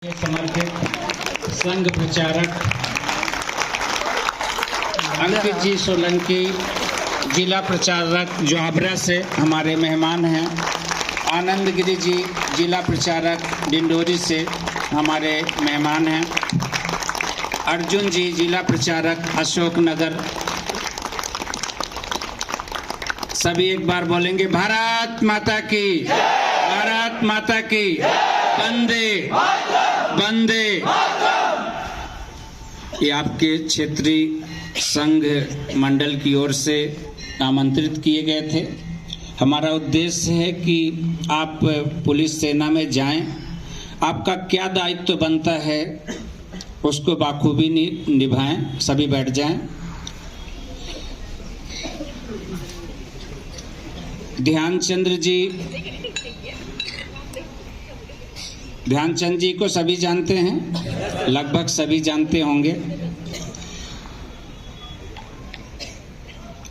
समर्पित संघ प्रचारक अंकित जी सोलंकी, जिला प्रचारक जोहाबरा से हमारे मेहमान हैं। आनंद गिरी जी, जिला प्रचारक डिंडोरी से हमारे मेहमान हैं। अर्जुन जी, जिला प्रचारक अशोकनगर। सभी एक बार बोलेंगे, भारत माता की, भारत माता की, वंदे वंदे। ये आपके क्षेत्रीय संघ मंडल की ओर से आमंत्रित किए गए थे। हमारा उद्देश्य है कि आप पुलिस सेना में जाएं, आपका क्या दायित्व बनता है उसको बाखूबी निभाएं। सभी बैठ जाएं। ध्यानचंद जी को सभी जानते हैं, लगभग सभी जानते होंगे।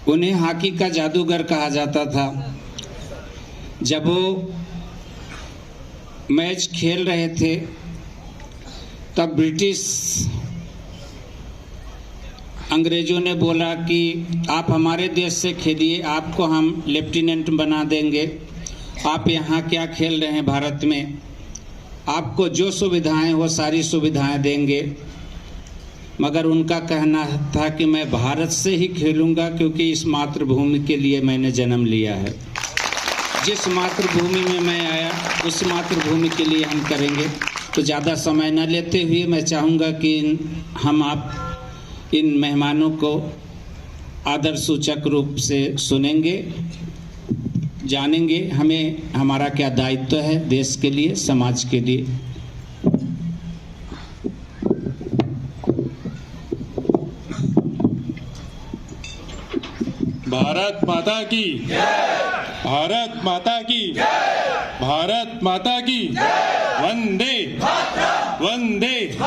उन्हें हॉकी का जादूगर कहा जाता था। जब वो मैच खेल रहे थे तब ब्रिटिश अंग्रेजों ने बोला कि आप हमारे देश से खेलिए, आपको हम लेफ्टिनेंट बना देंगे। आप यहाँ क्या खेल रहे हैं भारत में, आपको जो सुविधाएं वो सारी सुविधाएं देंगे। मगर उनका कहना था कि मैं भारत से ही खेलूंगा, क्योंकि इस मातृभूमि के लिए मैंने जन्म लिया है। जिस मातृभूमि में मैं आया उस मातृभूमि के लिए हम करेंगे। तो ज़्यादा समय न लेते हुए मैं चाहूँगा कि हम आप इन मेहमानों को आदर सूचक रूप से सुनेंगे, जानेंगे हमें हमारा क्या दायित्व है देश के लिए, समाज के लिए। भारत माता की, भारत माता की, भारत माता की, वंदे वंदे।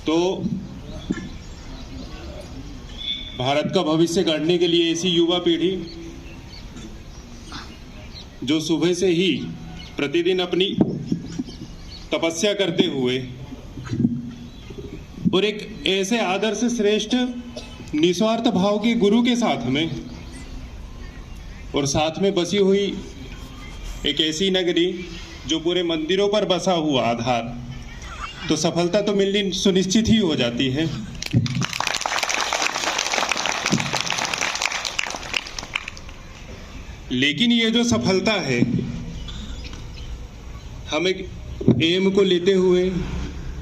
तो भारत का भविष्य गढ़ने के लिए ऐसी युवा पीढ़ी जो सुबह से ही प्रतिदिन अपनी तपस्या करते हुए और एक ऐसे आदर्श श्रेष्ठ निस्वार्थ भाव के गुरु के साथ में और साथ में बसी हुई एक ऐसी नगरी जो पूरे मंदिरों पर बसा हुआ आधार, तो सफलता तो मिलनी सुनिश्चित ही हो जाती है। लेकिन ये जो सफलता है, हम एक एम को लेते हुए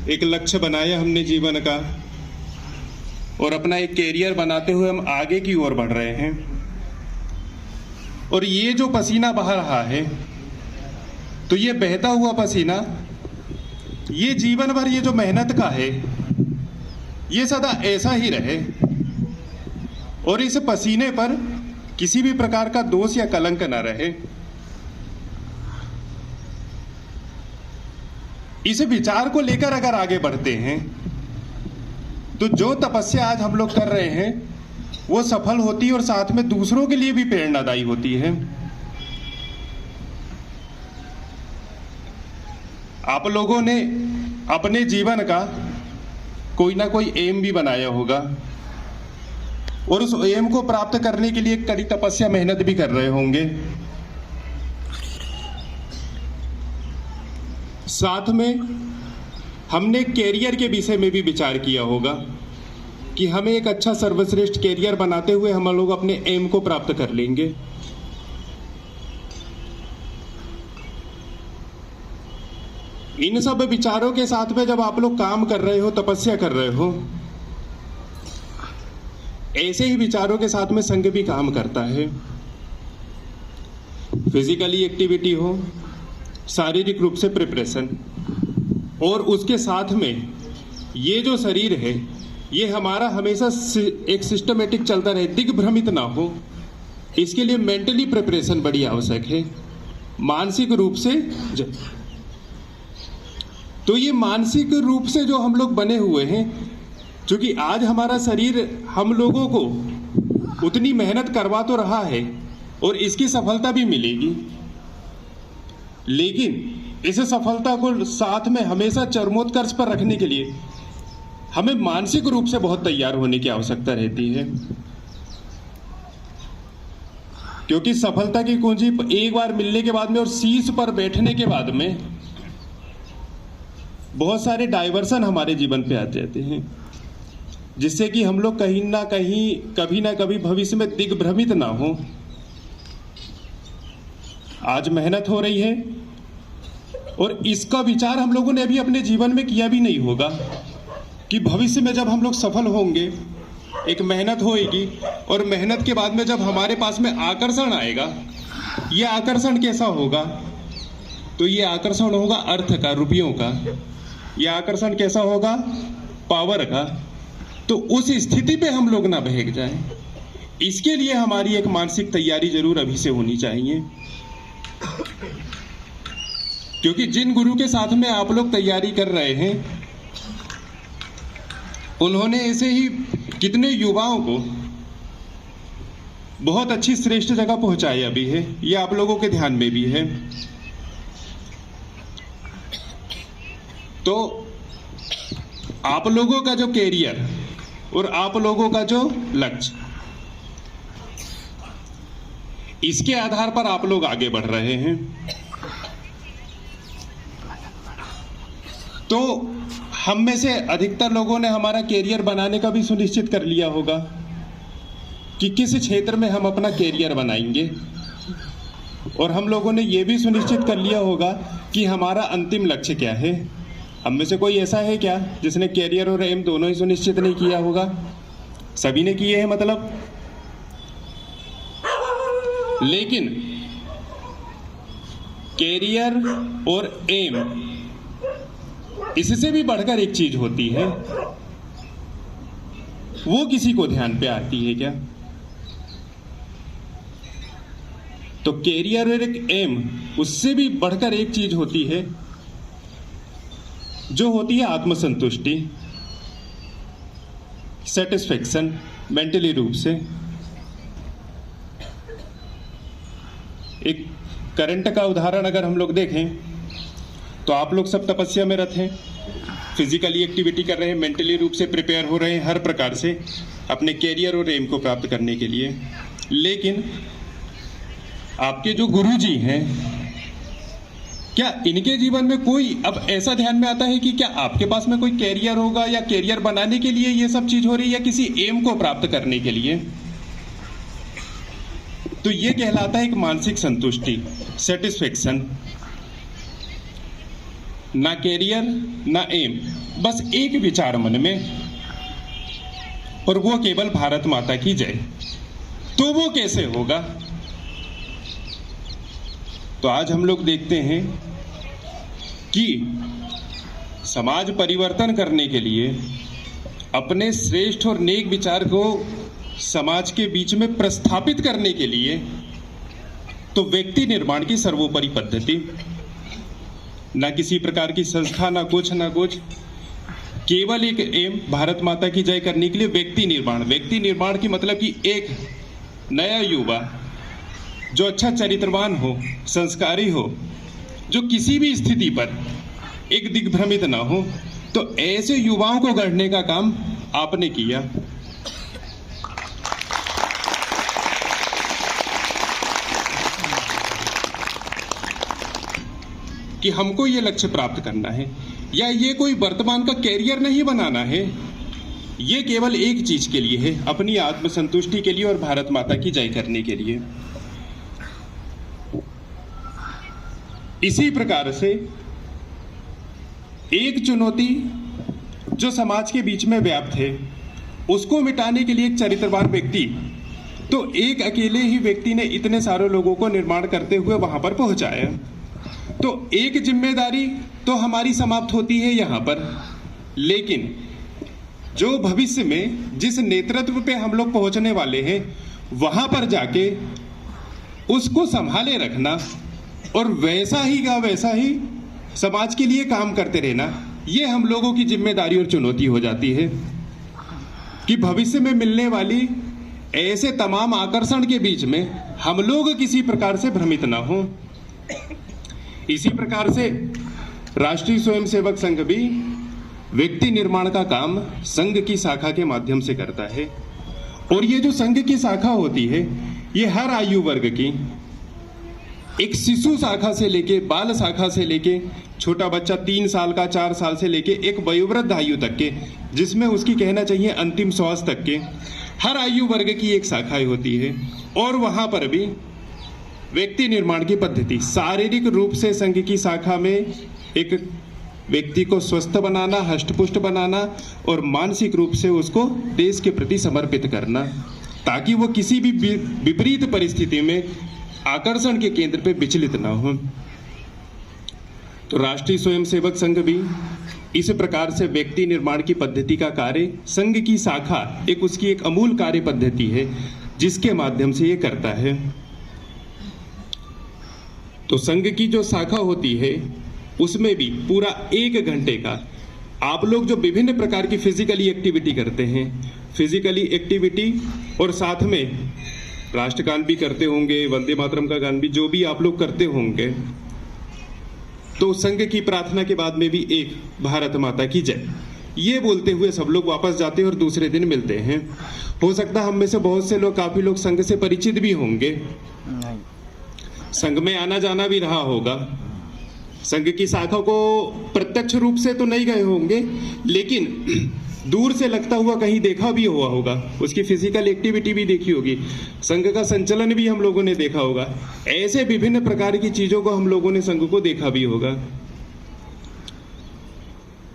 एक लक्ष्य बनाया हमने जीवन का, और अपना एक कैरियर बनाते हुए हम आगे की ओर बढ़ रहे हैं। और ये जो पसीना बह रहा है, तो ये बहता हुआ पसीना, ये जीवन भर ये जो मेहनत का है, ये सदा ऐसा ही रहे और इस पसीने पर किसी भी प्रकार का दोष या कलंक न रहे। इस विचार को लेकर अगर आगे बढ़ते हैं तो जो तपस्या आज हम लोग कर रहे हैं वो सफल होती है और साथ में दूसरों के लिए भी प्रेरणादायी होती है। आप लोगों ने अपने जीवन का कोई ना कोई एम भी बनाया होगा और उस एम को प्राप्त करने के लिए कड़ी तपस्या मेहनत भी कर रहे होंगे। साथ में हमने कैरियर के विषय में भी विचार किया होगा कि हमें एक अच्छा सर्वश्रेष्ठ कैरियर बनाते हुए हम लोग अपने एम को प्राप्त कर लेंगे। इन सब विचारों के साथ में जब आप लोग काम कर रहे हो, तपस्या कर रहे हो, ऐसे ही विचारों के साथ में संघ भी काम करता है। फिजिकली एक्टिविटी हो, शारीरिक रूप से प्रिपरेशन, और उसके साथ में ये जो शरीर है ये हमारा हमेशा एक सिस्टमेटिक चलता रहे, दिग्भ्रमित ना हो, इसके लिए मेंटली प्रिपरेशन बड़ी आवश्यक है। मानसिक रूप से तो ये मानसिक रूप से जो हम लोग बने हुए हैं, क्योंकि आज हमारा शरीर हम लोगों को उतनी मेहनत करवा तो रहा है और इसकी सफलता भी मिलेगी, लेकिन इस सफलता को साथ में हमेशा चरमोत्कर्ष पर रखने के लिए हमें मानसिक रूप से बहुत तैयार होने की आवश्यकता रहती है, क्योंकि सफलता की कुंजी एक बार मिलने के बाद में और शीर्ष पर बैठने के बाद में बहुत सारे डाइवर्सन हमारे जीवन पे आते रहते हैं, जिससे कि हम लोग कहीं ना कहीं कभी ना कभी भविष्य में दिग्भ्रमित ना हो। आज मेहनत हो रही है और इसका विचार हम लोगों ने अभी अपने जीवन में किया भी नहीं होगा कि भविष्य में जब हम लोग सफल होंगे, एक मेहनत होएगी और मेहनत के बाद में जब हमारे पास में आकर्षण आएगा, ये आकर्षण कैसा होगा? तो ये आकर्षण होगा अर्थ का, रुपयों का। ये आकर्षण कैसा होगा? पावर का। तो उस स्थिति पे हम लोग ना बहक जाएं। इसके लिए हमारी एक मानसिक तैयारी जरूर अभी से होनी चाहिए, क्योंकि जिन गुरु के साथ में आप लोग तैयारी कर रहे हैं, उन्होंने ऐसे ही कितने युवाओं को बहुत अच्छी श्रेष्ठ जगह पहुंचाया भी है। ये आप लोगों के ध्यान में भी है। तो आप लोगों का जो कैरियर और आप लोगों का जो लक्ष्य, इसके आधार पर आप लोग आगे बढ़ रहे हैं। तो हम में से अधिकतर लोगों ने हमारा कैरियर बनाने का भी सुनिश्चित कर लिया होगा कि किस क्षेत्र में हम अपना कैरियर बनाएंगे, और हम लोगों ने यह भी सुनिश्चित कर लिया होगा कि हमारा अंतिम लक्ष्य क्या है। हम में से कोई ऐसा है क्या जिसने कैरियर और एम दोनों ही सुनिश्चित नहीं किया होगा? सभी ने किए हैं मतलब। लेकिन कैरियर और एम, इससे भी बढ़कर एक चीज होती है, वो किसी को ध्यान पे आती है क्या? तो कैरियर और एक एम, उससे भी बढ़कर एक चीज होती है जो होती है आत्मसंतुष्टि, सेटिस्फेक्शन, मेंटली रूप से। एक करंट का उदाहरण अगर हम लोग देखें तो आप लोग सब तपस्या में रत हैं, फिजिकली एक्टिविटी कर रहे हैं, मेंटली रूप से प्रिपेयर हो रहे हैं हर प्रकार से अपने कैरियर और एम को प्राप्त करने के लिए। लेकिन आपके जो गुरुजी हैं, क्या इनके जीवन में कोई अब ऐसा ध्यान में आता है कि क्या आपके पास में कोई कैरियर होगा, या कैरियर बनाने के लिए ये सब चीज हो रही है, या किसी एम को प्राप्त करने के लिए? तो ये कहलाता है एक मानसिक संतुष्टि, सेटिस्फेक्शन। ना कैरियर ना एम, बस एक विचार मन में, और वो केवल भारत माता की जय। तो वो कैसे होगा? तो आज हम लोग देखते हैं कि समाज परिवर्तन करने के लिए अपने श्रेष्ठ और नेक विचार को समाज के बीच में प्रस्थापित करने के लिए तो व्यक्ति निर्माण की सर्वोपरि पद्धति, ना किसी प्रकार की संस्था, ना कुछ, केवल एक एम, भारत माता की जय करने के लिए व्यक्ति निर्माण। व्यक्ति निर्माण की मतलब कि एक नया युवा जो अच्छा चरित्रवान हो, संस्कारी हो, जो किसी भी स्थिति पर एक दिग्भ्रमित ना हो, तो ऐसे युवाओं को गढ़ने का काम आपने किया। कि हमको ये लक्ष्य प्राप्त करना है, या ये कोई वर्तमान का कैरियर नहीं बनाना है, ये केवल एक चीज के लिए है, अपनी आत्मसंतुष्टि के लिए और भारत माता की जय करने के लिए। इसी प्रकार से एक चुनौती जो समाज के बीच में व्याप्त है, उसको मिटाने के लिए एक चरित्रवान व्यक्ति, तो एक अकेले ही व्यक्ति ने इतने सारे लोगों को निर्माण करते हुए वहां पर पहुंचाया। तो एक जिम्मेदारी तो हमारी समाप्त होती है यहां पर, लेकिन जो भविष्य में जिस नेतृत्व पे हम लोग पहुंचने वाले हैं, वहां पर जाके उसको संभाले रखना और वैसा ही का वैसा ही समाज के लिए काम करते रहना, ये हम लोगों की जिम्मेदारी और चुनौती हो जाती है। कि भविष्य में मिलने वाली ऐसे तमाम आकर्षण के बीच में हम लोग किसी प्रकार से भ्रमित ना हो। इसी प्रकार से राष्ट्रीय स्वयंसेवक संघ भी व्यक्ति निर्माण का काम संघ की शाखा के माध्यम से करता है। और ये जो संघ की शाखा होती है, ये हर आयु वर्ग की, एक शिशु शाखा से लेके, बाल शाखा से लेके, छोटा बच्चा 3 साल का, 4 साल से लेके एक वयोवृद्ध आयु तक के, जिसमें उसकी कहना चाहिए अंतिम श्वास तक के, हर आयु वर्ग की एक शाखाएं होती है। और वहां पर भी व्यक्ति निर्माण की पद्धति, शारीरिक रूप से संघ की शाखा में एक व्यक्ति को स्वस्थ बनाना, हष्टपुष्ट बनाना और मानसिक रूप से उसको देश के प्रति समर्पित करना, ताकि वो किसी भी विपरीत परिस्थिति में आकर्षण के केंद्र पे विचलित ना हो। तो राष्ट्रीय स्वयंसेवक संघ भी इस प्रकार से व्यक्ति निर्माण की पद्धति का कार्य, संघ की शाखा एक उसकी एक अमूल कार्य पद्धति है जिसके माध्यम से ये करता है। तो संघ की जो शाखा होती है उसमें भी पूरा 1 घंटे का आप लोग जो विभिन्न प्रकार की फिजिकली एक्टिविटी करते हैं, फिजिकली एक्टिविटी और साथ में राष्ट्रगान भी करते होंगे, वंदे मातरम का गान भी, जो भी आप लोग करते होंगे, तो संघ की प्रार्थना के बाद में भी एक भारत माता की जय ये बोलते हुए सब लोग वापस जाते हैं और दूसरे दिन मिलते हैं। हो सकता है हम में से बहुत से लोग, काफी लोग संघ से परिचित भी होंगे, संघ में आना जाना भी रहा होगा, संघ की शाखा को प्रत्यक्ष रूप से तो नहीं गए होंगे, लेकिन दूर से लगता हुआ कहीं देखा भी हुआ होगा, उसकी फिजिकल एक्टिविटी भी देखी होगी, संघ का संचलन भी हम लोगों ने देखा होगा। ऐसे विभिन्न प्रकार की चीजों को हम लोगों ने संघ को देखा भी होगा।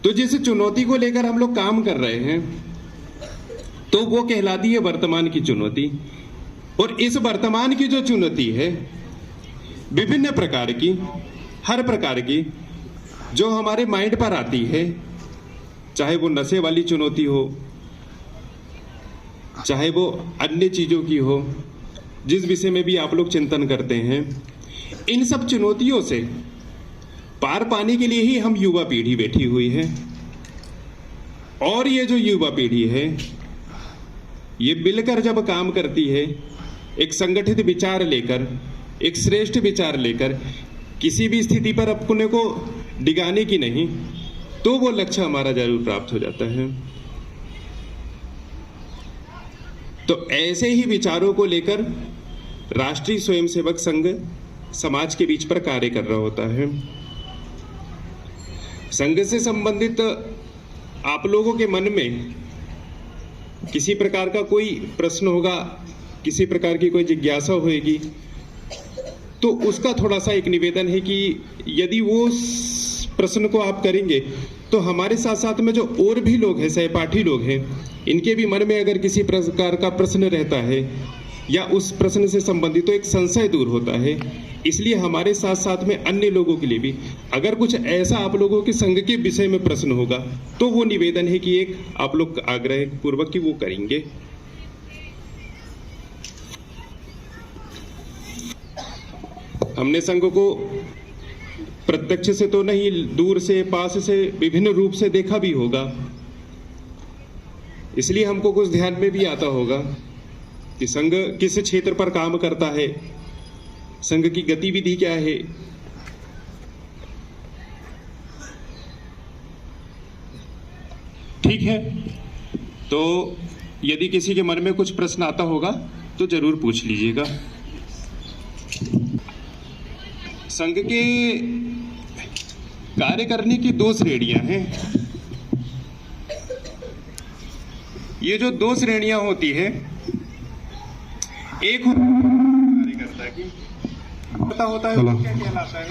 तो जिस चुनौती को लेकर हम लोग काम कर रहे हैं, तो वो कहलाती है वर्तमान की चुनौती। और इस वर्तमान की जो चुनौती है, विभिन्न प्रकार की, हर प्रकार की जो हमारे माइंड पर आती है, चाहे वो नशे वाली चुनौती हो, चाहे वो अन्य चीजों की हो, जिस विषय में भी आप लोग चिंतन करते हैं, इन सब चुनौतियों से पार पाने के लिए ही हम युवा पीढ़ी बैठी हुई है। और ये जो युवा पीढ़ी है, ये मिलकर जब काम करती है, एक संगठित विचार लेकर, एक श्रेष्ठ विचार लेकर, किसी भी स्थिति पर अपने को डिगाने की नहीं, तो वो लक्ष्य हमारा जरूर प्राप्त हो जाता है। तो ऐसे ही विचारों को लेकर राष्ट्रीय स्वयंसेवक संघ समाज के बीच पर कार्य कर रहा होता है। संघ से संबंधित आप लोगों के मन में किसी प्रकार का कोई प्रश्न होगा, किसी प्रकार की कोई जिज्ञासा होगी, तो उसका थोड़ा सा एक निवेदन है कि यदि वो प्रश्न को आप करेंगे तो हमारे साथ साथ में जो और भी लोग हैं, सहपाठी लोग हैं, इनके भी मन में अगर किसी प्रकार का प्रश्न रहता है या उस प्रश्न से संबंधित तो एक संशय दूर होता है। इसलिए हमारे साथ साथ में अन्य लोगों के लिए भी अगर कुछ ऐसा आप लोगों के संघ के विषय में प्रश्न होगा, तो वो निवेदन है कि एक आप लोग आग्रह पूर्वक कि वो करेंगे। हमने संघ को प्रत्यक्ष से तो नहीं, दूर से, पास से, विभिन्न रूप से देखा भी होगा, इसलिए हमको कुछ ध्यान में भी आता होगा कि संघ किस क्षेत्र पर काम करता है, संघ की गतिविधि क्या है। ठीक है, तो यदि किसी के मन में कुछ प्रश्न आता होगा तो जरूर पूछ लीजिएगा। संघ के कार्य करने की 2 श्रेणियां हैं। ये जो 2 श्रेणियां होती है, एक कार्यकर्ता की पता होता है वो क्या कहलाता है,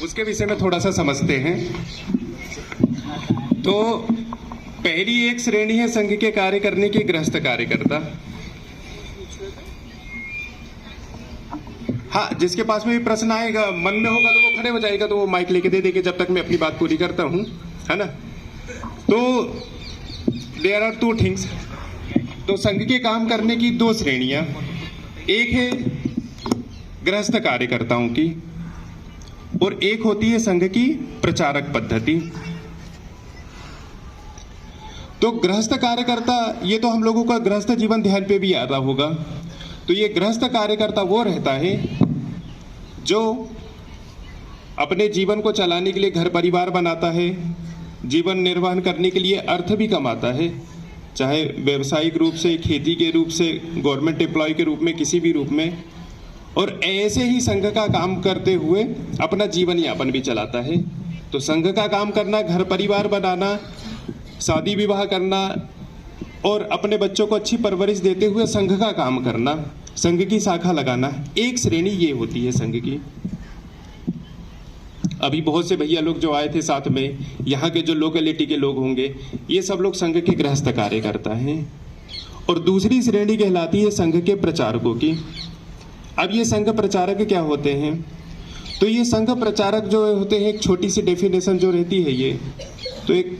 उसके विषय में थोड़ा सा समझते हैं। तो पहली एक श्रेणी है संघ के कार्य करने की गृहस्थ कार्यकर्ता। हाँ, जिसके पास में भी प्रश्न आएगा, मन में होगा तो वो खड़े हो जाएगा, तो वो माइक लेके दे देंगे जब तक मैं अपनी बात पूरी करता हूँ, है ना। तो देयर आर 2 थिंग्स। तो संघ के काम करने की 2 श्रेणियां, एक है गृहस्थ कार्यकर्ताओं की और एक होती है संघ की प्रचारक पद्धति। तो गृहस्थ कार्यकर्ता, ये तो हम लोगों का गृहस्थ जीवन ध्यान पे भी आ रहा होगा। तो ये गृहस्थ कार्यकर्ता वो रहता है जो अपने जीवन को चलाने के लिए घर परिवार बनाता है, जीवन निर्वहन करने के लिए अर्थ भी कमाता है, चाहे व्यवसायिक रूप से, खेती के रूप से, गवर्नमेंट एम्प्लॉय के रूप में, किसी भी रूप में। और ऐसे ही संघ का काम करते हुए अपना जीवन यापन भी चलाता है। तो संघ का काम करना, घर परिवार बनाना, शादी विवाह करना और अपने बच्चों को अच्छी परवरिश देते हुए संघ का काम करना, संघ की शाखा लगाना, एक श्रेणी ये होती है संघ की। अभी बहुत से भैया लोग जो आए थे साथ में, यहाँ के जो लोकेलिटी के लोग होंगे, ये सब लोग संघ के गृहस्थ कार्य करता है। और दूसरी श्रेणी कहलाती है संघ के प्रचारकों की। अब ये संघ प्रचारक क्या होते हैं? तो ये संघ प्रचारक जो होते हैं, एक छोटी सी डेफिनेशन जो रहती है ये, तो एक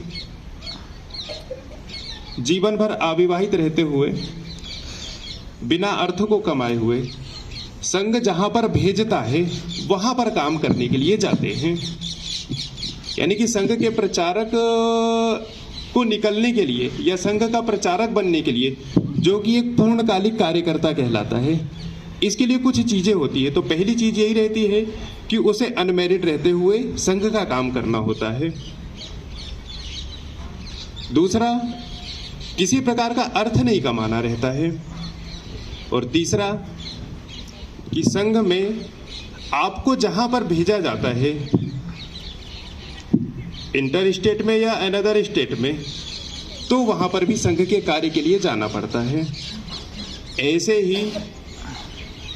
जीवन भर अविवाहित रहते हुए, बिना अर्थ को कमाए हुए, संघ जहां पर भेजता है वहां पर काम करने के लिए जाते हैं। यानी कि संघ के प्रचारक को निकलने के लिए या संघ का प्रचारक बनने के लिए, जो कि एक पूर्णकालिक कार्यकर्ता कहलाता है, इसके लिए कुछ चीजें होती है। तो पहली चीज यही रहती है कि उसे अनमैरिड रहते हुए संघ का काम करना होता है। दूसरा, किसी प्रकार का अर्थ नहीं कमाना रहता है। और तीसरा, कि संघ में आपको जहां पर भेजा जाता है, इंटर स्टेट में या अनदर स्टेट में, तो वहां पर भी संघ के कार्य के लिए जाना पड़ता है। ऐसे ही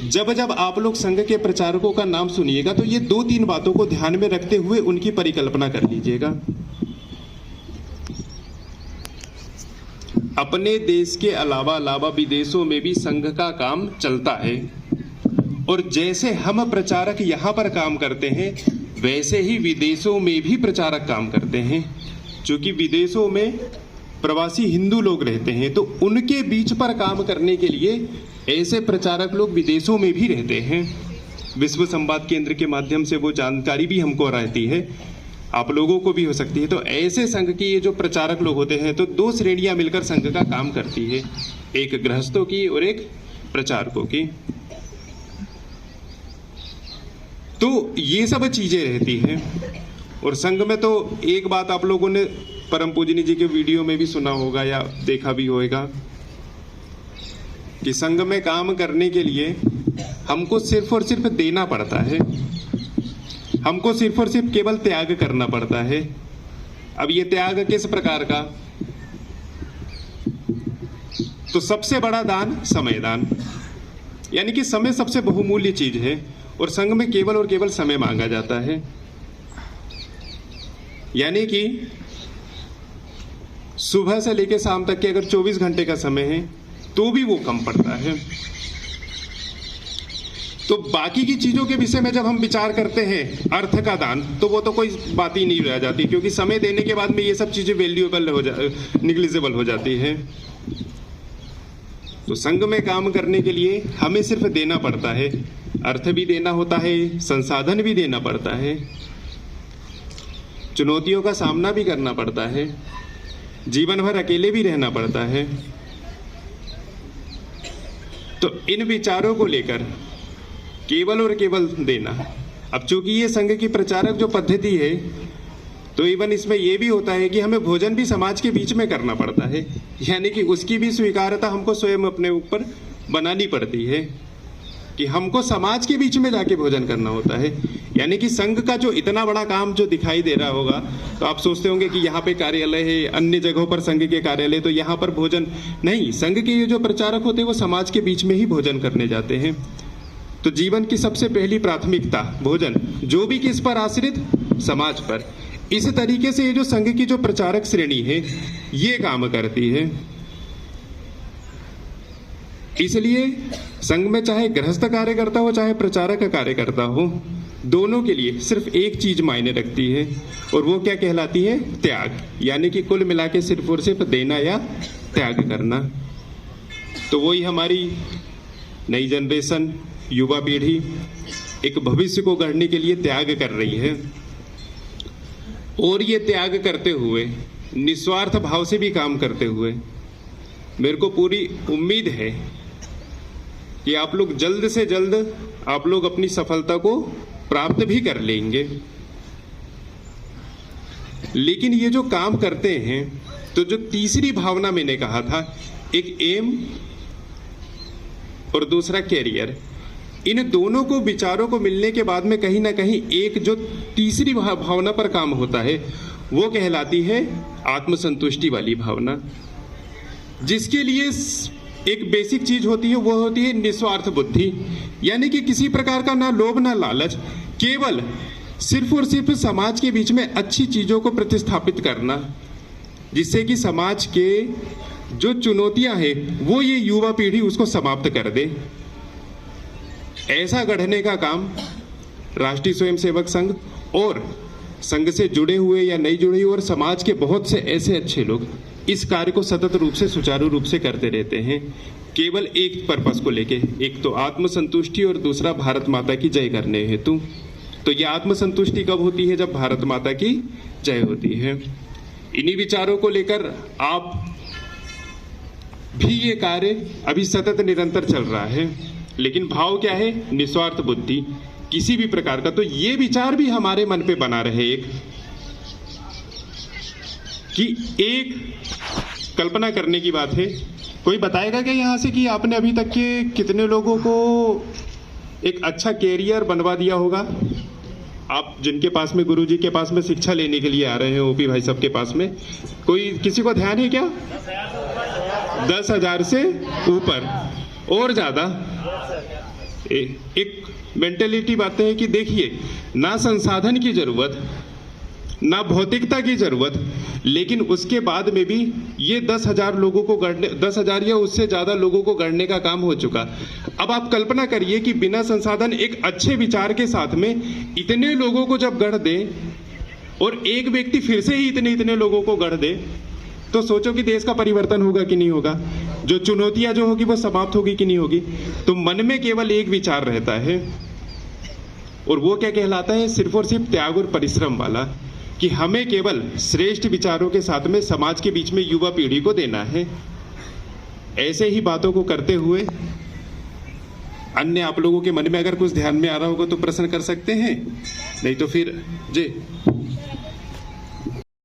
जब जब आप लोग संघ के प्रचारकों का नाम सुनिएगा तो ये 2-3 बातों को ध्यान में रखते हुए उनकी परिकल्पना कर लीजिएगा। अपने देश के अलावा विदेशों में भी संघ का काम चलता है। और जैसे हम प्रचारक यहाँ पर काम करते हैं, वैसे ही विदेशों में भी प्रचारक काम करते हैं। क्योंकि विदेशों में प्रवासी हिंदू लोग रहते हैं, तो उनके बीच पर काम करने के लिए ऐसे प्रचारक लोग विदेशों में भी रहते हैं। विश्व संवाद केंद्र के माध्यम से वो जानकारी भी हमको रहती है, आप लोगों को भी हो सकती है। तो ऐसे संघ की ये जो प्रचारक लोग होते हैं, तो 2 श्रेणियां मिलकर संघ का काम करती है, एक गृहस्थों की और एक प्रचारकों की। तो ये सब चीजें रहती हैं। और संघ में तो एक बात आप लोगों ने परम पूजनी जी के वीडियो में भी सुना होगा या देखा भी होगा कि संघ में काम करने के लिए हमको सिर्फ और सिर्फ देना पड़ता है, हमको सिर्फ और सिर्फ केवल त्याग करना पड़ता है। अब ये त्याग किस प्रकार का? तो सबसे बड़ा दान समय दान, यानी कि समय सबसे बहुमूल्य चीज है और संघ में केवल और केवल समय मांगा जाता है। यानी कि सुबह से लेकर शाम तक के अगर 24 घंटे का समय है तो भी वो कम पड़ता है। तो बाकी की चीजों के विषय में जब हम विचार करते हैं, अर्थ का दान, तो वो तो कोई बात ही नहीं रह जाती, क्योंकि समय देने के बाद में ये सब चीजें वैल्यूएबल निग्लिजिबल हो जाती है। तो संघ में काम करने के लिए हमें सिर्फ देना पड़ता है, अर्थ भी देना होता है, संसाधन भी देना पड़ता है, चुनौतियों का सामना भी करना पड़ता है, जीवन भर अकेले भी रहना पड़ता है। तो इन विचारों को लेकर केवल और केवल देना। अब चूंकि ये संघ की प्रचारक जो पद्धति है, तो इवन इसमें यह भी होता है कि हमें भोजन भी समाज के बीच में करना पड़ता है, यानी कि उसकी भी स्वीकार्यता हमको स्वयं अपने ऊपर बनानी पड़ती है कि हमको समाज के बीच में जाके भोजन करना होता है। यानी कि संघ का जो इतना बड़ा काम जो दिखाई दे रहा होगा, तो आप सोचते होंगे कि यहाँ पे कार्यालय है, अन्य जगहों पर संघ के कार्यालय, तो यहाँ पर भोजन नहीं। संघ के ये जो प्रचारक होते हैं वो समाज के बीच में ही भोजन करने जाते हैं। तो जीवन की सबसे पहली प्राथमिकता भोजन, जो भी किस पर आश्रित, समाज पर। इस तरीके से ये जो संघ की जो प्रचारक श्रेणी है ये काम करती है। इसलिए संघ में चाहे गृहस्थ कार्यकर्ता हो चाहे प्रचारक कार्यकर्ता हो, दोनों के लिए सिर्फ एक चीज मायने रखती है, और वो क्या कहलाती है? त्याग। यानी कि कुल मिला के सिर्फ और सिर्फ देना या त्याग करना। तो वही हमारी नई जनरेशन, युवा पीढ़ी एक भविष्य को गढ़ने के लिए त्याग कर रही है, और ये त्याग करते हुए, निस्वार्थ भाव से भी काम करते हुए, मेरे को पूरी उम्मीद है कि आप लोग जल्द से जल्द आप लोग अपनी सफलता को प्राप्त भी कर लेंगे। लेकिन ये जो काम करते हैं, तो जो तीसरी भावना मैंने कहा था, एक एम और दूसरा कैरियर, इन दोनों को विचारों को मिलने के बाद में कहीं ना कहीं एक जो तीसरी भावना पर काम होता है, वो कहलाती है आत्मसंतुष्टि वाली भावना, जिसके लिए एक बेसिक चीज होती है, वो होती है निस्वार्थ बुद्धि। यानी कि किसी प्रकार का ना लोभ ना लालच, केवल सिर्फ और सिर्फ समाज के बीच में अच्छी चीजों को प्रतिस्थापित करना, जिससे कि समाज के जो चुनौतियां हैं वो ये युवा पीढ़ी उसको समाप्त कर दे। ऐसा गढ़ने का काम राष्ट्रीय स्वयंसेवक संघ और संघ से जुड़े हुए या नहीं जुड़े हुए और समाज के बहुत से ऐसे अच्छे लोग इस कार्य को सतत रूप से सुचारू रूप से करते रहते हैं, केवल एक पर्पस को लेके, एक तो आत्मसंतुष्टि और दूसरा भारत माता की जय करने हेतु। तो यह आत्मसंतुष्टि कब होती है? जब भारत माता की जय होती है। इन्हीं विचारों को लेकर आप भी ये कार्य अभी सतत निरंतर चल रहा है, लेकिन भाव क्या है? निस्वार्थ बुद्धि किसी भी प्रकार का। तो ये विचार भी हमारे मन पे बना रहे, एक कल्पना करने की बात है। कोई बताएगा क्या यहाँ से कि आपने अभी तक के कितने लोगों को एक अच्छा कैरियर बनवा दिया होगा? आप जिनके पास में, गुरुजी के पास में शिक्षा लेने के लिए आ रहे हैं, ओपी भाई सब के पास में, कोई किसी को ध्यान है क्या? 10,000 से ऊपर और ज्यादा। एक मेंटेलिटी बातें है कि देखिए, ना संसाधन की जरूरत, ना भौतिकता की जरूरत, लेकिन उसके बाद में भी ये 10,000 लोगों को गढ़ने, 10,000 या उससे ज्यादा लोगों को गढ़ने का काम हो चुका। अब आप कल्पना करिए कि बिना संसाधन एक अच्छे विचार के साथ में इतने लोगों को जब गढ़ दे और एक व्यक्ति फिर से ही इतने लोगों को गढ़ दे, तो सोचो कि देश का परिवर्तन होगा कि नहीं होगा? जो चुनौतियां जो होगी वो समाप्त होगी कि नहीं होगी? तो मन में केवल एक विचार रहता है, और वो क्या कहलाता है? सिर्फ और सिर्फ त्याग और परिश्रम वाला, कि हमें केवल श्रेष्ठ विचारों के साथ में समाज के बीच में युवा पीढ़ी को देना है। ऐसे ही बातों को करते हुए अन्य आप लोगों के मन में अगर कुछ ध्यान में आ रहा होगा तो प्रश्न कर सकते हैं, नहीं तो फिर जी।